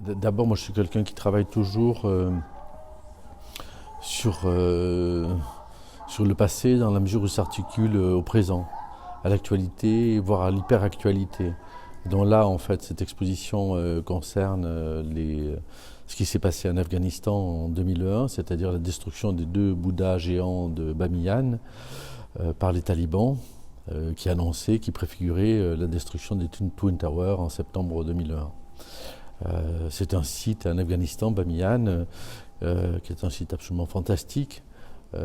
D'abord, moi je suis quelqu'un qui travaille toujours sur, sur le passé dans la mesure où ça s'articule au présent, à l'actualité, voire à l'hyperactualité. Donc là, en fait, cette exposition concerne ce qui s'est passé en Afghanistan en 2001, c'est-à-dire la destruction des 2 Bouddhas géants de Bamiyan par les talibans, qui préfiguraient la destruction des Twin Towers en septembre 2001. C'est un site en Afghanistan, Bamiyan, qui est un site absolument fantastique, qui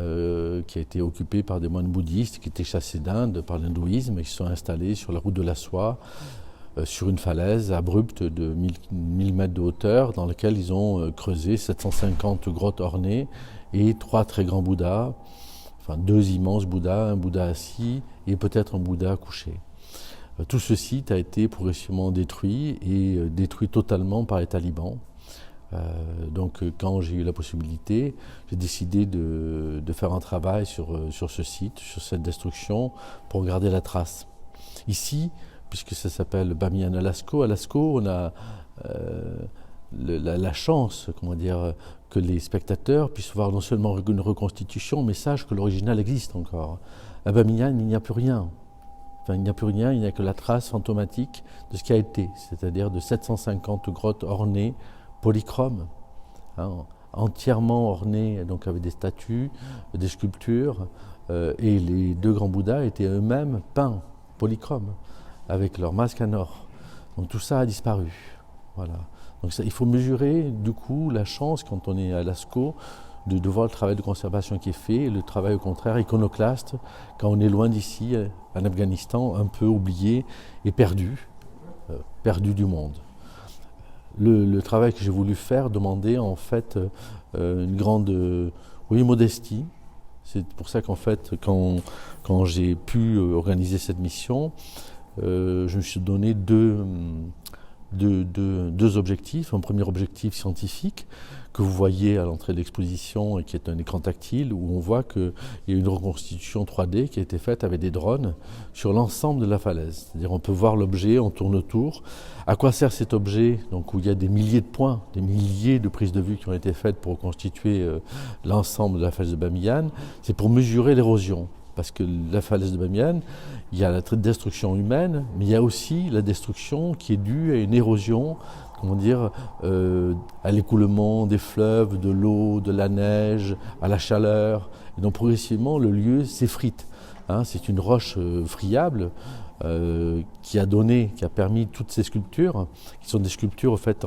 a été occupé par des moines bouddhistes qui étaient chassés d'Inde par l'hindouisme et qui se sont installés sur la route de la soie, sur une falaise abrupte de 1000 mètres de hauteur, dans laquelle ils ont creusé 750 grottes ornées et 3 très grands Bouddhas, enfin 2 immenses Bouddhas, un Bouddha assis et peut-être un Bouddha couché. Tout ce site a été progressivement détruit et détruit totalement par les talibans. Donc quand j'ai eu la possibilité, j'ai décidé de faire un travail sur ce site, sur cette destruction, pour garder la trace. Ici, puisque ça s'appelle Bamiyan à Lascaux, on a la chance, que les spectateurs puissent voir non seulement une reconstitution, mais sachent que l'original existe encore. À Bamiyan, il n'y a plus rien. Enfin, il n'y a plus rien, il n'y a que la trace fantomatique de ce qui a été, c'est-à-dire de 750 grottes ornées, polychromes, entièrement ornées, donc avec des statues, des sculptures, et les 2 grands Bouddhas étaient eux-mêmes peints, polychromes, avec leur masque en or. Donc tout ça a disparu. Voilà. Donc il faut mesurer du coup la chance quand on est à Lascaux de voir le travail de conservation qui est fait, et le travail au contraire iconoclaste quand on est loin d'ici, en Afghanistan, un peu oublié et perdu du monde. Le travail que j'ai voulu faire demandait en fait une grande modestie. C'est pour ça qu'en fait, quand j'ai pu organiser cette mission, je me suis donné deux objectifs. Un premier objectif scientifique que vous voyez à l'entrée de l'exposition et qui est un écran tactile où on voit qu'il y a une reconstitution 3D qui a été faite avec des drones sur l'ensemble de la falaise. C'est-à-dire on peut voir l'objet, on tourne autour. À quoi sert cet objet? Donc où il y a des milliers de points, des milliers de prises de vue qui ont été faites pour reconstituer l'ensemble de la falaise de Bamiyan. C'est pour mesurer l'érosion. Parce que la falaise de Bamiyan, il y a la destruction humaine, mais il y a aussi la destruction qui est due à une érosion, à l'écoulement des fleuves, de l'eau, de la neige, à la chaleur. Et donc progressivement, le lieu s'effrite. C'est une roche friable qui a permis toutes ces sculptures, qui sont des sculptures faites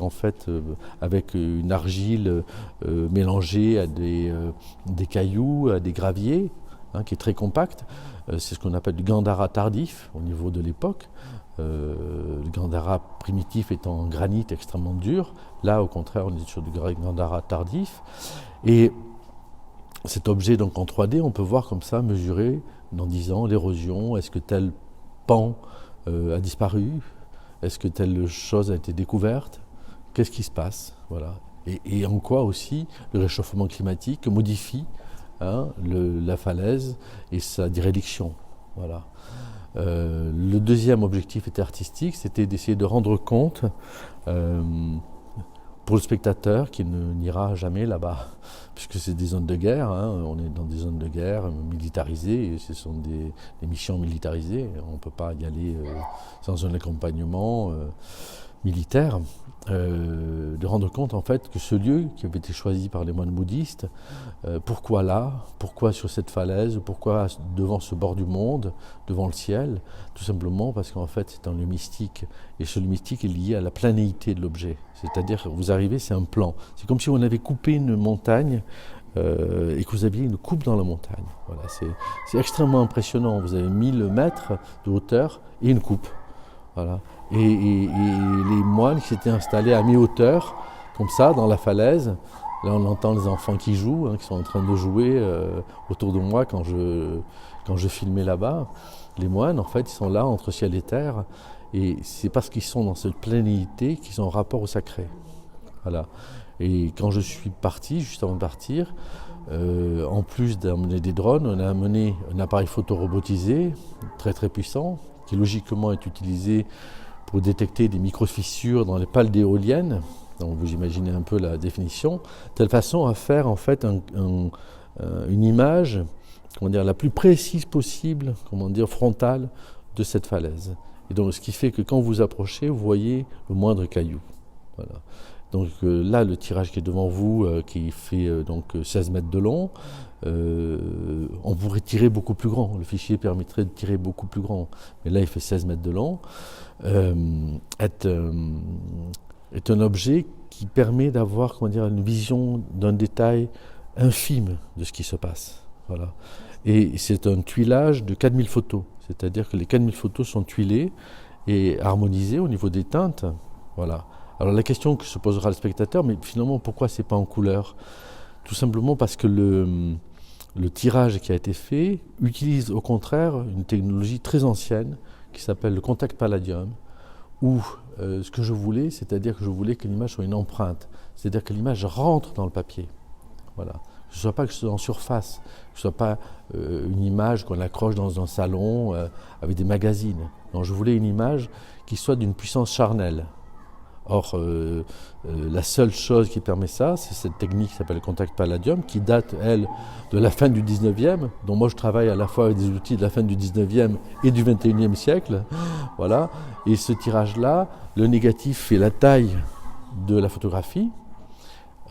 avec une argile mélangée à des cailloux, à des graviers, qui est très compact. C'est ce qu'on appelle du Gandhara tardif au niveau de l'époque. Le Gandhara primitif étant en granit extrêmement dur. Là, au contraire, on est sur du Gandhara tardif. Et cet objet, donc en 3D, on peut voir comme ça, mesurer dans 10 ans l'érosion. Est-ce que tel pan a disparu? Est-ce que telle chose a été découverte? Qu'est-ce qui se passe? Voilà. Et en quoi aussi le réchauffement climatique modifie la falaise et sa direction. Voilà. Le deuxième objectif était artistique, c'était d'essayer de rendre compte pour le spectateur qui n'ira jamais là-bas, puisque c'est des zones de guerre, on est dans des zones de guerre militarisées, et ce sont des missions militarisées, on ne peut pas y aller sans un accompagnement militaire. De rendre compte en fait que ce lieu qui avait été choisi par les moines bouddhistes, pourquoi là, pourquoi sur cette falaise, pourquoi devant ce bord du monde, devant le ciel, tout simplement parce qu'en fait c'est un lieu mystique, et ce lieu mystique est lié à la planéité de l'objet, c'est-à-dire que vous arrivez, c'est un plan, c'est comme si on avait coupé une montagne et que vous aviez une coupe dans la montagne. Voilà, c'est extrêmement impressionnant, vous avez 1000 mètres de hauteur et une coupe. Voilà. Et les moines qui s'étaient installés à mi-hauteur, comme ça, dans la falaise, là on entend les enfants qui jouent, qui sont en train de jouer autour de moi quand je filmais là-bas. Les moines, en fait, ils sont là entre ciel et terre, et c'est parce qu'ils sont dans cette planéité qu'ils ont un rapport au sacré. Voilà. Et quand je suis parti, juste avant de partir, en plus d'amener des drones, on a amené un appareil photo robotisé, très très puissant, qui logiquement est utilisé pour détecter des micro-fissures dans les pales d'éoliennes, donc vous imaginez un peu la définition, de telle façon à faire en fait une image, comment dire, la plus précise possible, comment dire, frontale de cette falaise. Et donc ce qui fait que quand vous approchez, vous voyez le moindre caillou. Voilà. Donc là, le tirage qui est devant vous, qui fait donc 16 mètres de long, on pourrait tirer beaucoup plus grand. Le fichier permettrait de tirer beaucoup plus grand. Mais là, il fait 16 mètres de long. Est un objet qui permet d'avoir, comment dire, une vision d'un détail infime de ce qui se passe. Voilà. Et c'est un tuilage de 4000 photos. C'est-à-dire que les 4000 photos sont tuilées et harmonisées au niveau des teintes. Voilà. Alors la question que se posera le spectateur, mais finalement pourquoi c'est pas en couleur? Tout simplement parce que le tirage qui a été fait utilise au contraire une technologie très ancienne qui s'appelle le contact palladium, où ce que je voulais, c'est-à-dire que je voulais que l'image soit une empreinte, c'est-à-dire que l'image rentre dans le papier. Voilà. Que ce ne soit pas que ce soit en surface, que ce ne soit pas une image qu'on accroche dans un salon avec des magazines. Non, je voulais une image qui soit d'une puissance charnelle. Or, la seule chose qui permet ça, c'est cette technique qui s'appelle le contact palladium, qui date, elle, de la fin du 19e, dont moi je travaille à la fois avec des outils de la fin du 19e et du 21e siècle. Voilà. Et ce tirage-là, le négatif fait la taille de la photographie.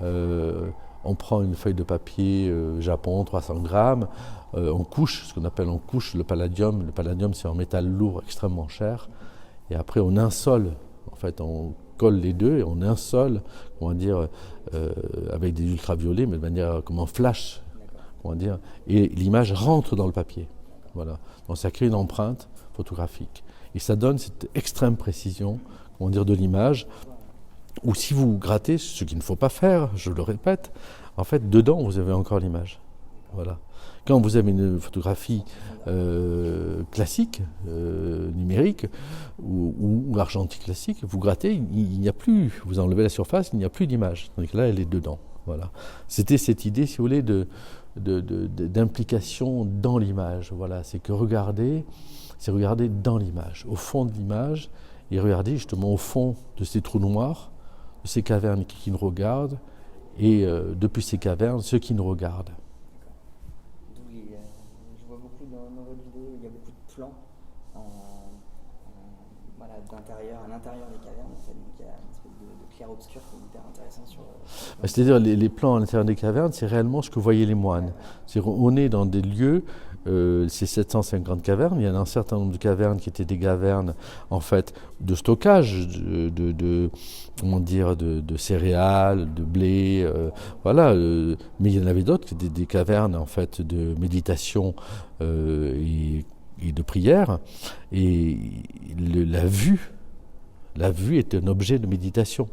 On prend une feuille de papier Japon, 300 grammes, on couche, ce qu'on appelle on couche le palladium. Le palladium, c'est un métal lourd, extrêmement cher. Et après, on insole. En fait, on colle les deux et on insole, comment dire, avec des ultraviolets, mais de manière comme en flash, comment dire, et l'image rentre dans le papier. Voilà. Donc ça crée une empreinte photographique. Et ça donne cette extrême précision, comment dire, de l'image. Ou si vous grattez, ce qu'il ne faut pas faire, je le répète, en fait, dedans, vous avez encore l'image. Voilà. Quand vous avez une photographie classique, numérique, ou argentique classique, vous grattez, il n'y a plus, vous enlevez la surface, il n'y a plus d'image. Donc là, elle est dedans. Voilà. C'était cette idée, si vous voulez, d'implication dans l'image. Voilà. C'est que regarder, c'est regarder dans l'image, au fond de l'image, et regarder justement au fond de ces trous noirs, de ces cavernes qui nous regardent, et depuis ces cavernes, ceux qui nous regardent. Je vois beaucoup dans votre vidéo, il y a beaucoup de plans voilà, d'intérieur, à l'intérieur des cavernes. En fait. Donc il y a une espèce de clair-obscur qui est hyper intéressant sur... C'est-à-dire les plans à l'intérieur des cavernes, c'est réellement ce que voyaient les moines. On est dans des lieux, c'est 750 cavernes, il y en a un certain nombre de cavernes qui étaient des cavernes en fait de stockage, comment dire, de céréales, de blé, voilà. Mais il y en avait d'autres, des cavernes en fait de méditation et de prière. Et la vue est un objet de méditation.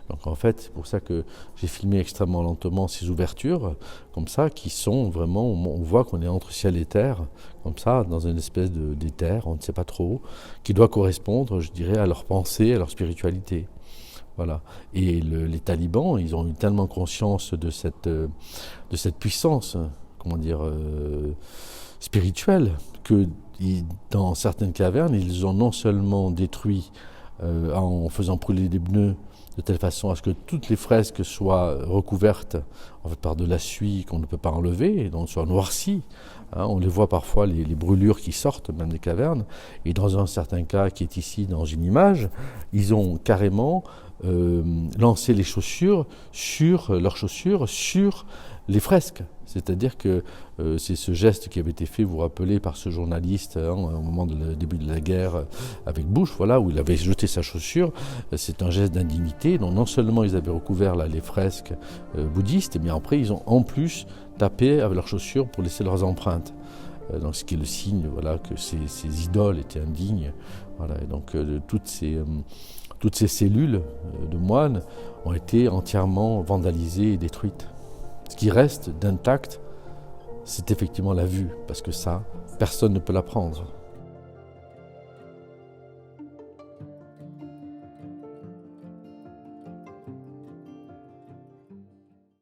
Donc en fait, c'est pour ça que j'ai filmé extrêmement lentement ces ouvertures, comme ça, qui sont vraiment, on voit qu'on est entre ciel et terre, comme ça, dans une espèce d'éther, on ne sait pas trop, qui doit correspondre, je dirais, à leur pensée, à leur spiritualité. Voilà. Et les talibans, ils ont eu tellement conscience de cette puissance, comment dire, spirituelle, que dans certaines cavernes, ils ont non seulement détruit en faisant brûler des pneus de telle façon à ce que toutes les fresques soient recouvertes en fait, par de la suie qu'on ne peut pas enlever et donc soient noircies. Hein, on les voit parfois, les brûlures qui sortent même des cavernes. Et dans un certain cas qui est ici dans une image, ils ont carrément lancé leurs chaussures sur les fresques. C'est-à-dire que c'est ce geste qui avait été fait, vous vous rappelez, par ce journaliste au moment du début de la guerre avec Bush, voilà, où il avait jeté sa chaussure. C'est un geste d'indignité. Donc non seulement ils avaient recouvert là, les fresques bouddhistes, mais après ils ont en plus tapé avec leurs chaussures pour laisser leurs empreintes. Donc ce qui est le signe, voilà, que ces idoles étaient indignes. Voilà, et donc toutes ces cellules de moines ont été entièrement vandalisées et détruites. Ce qui reste d'intact, c'est effectivement la vue, parce que ça, personne ne peut la prendre.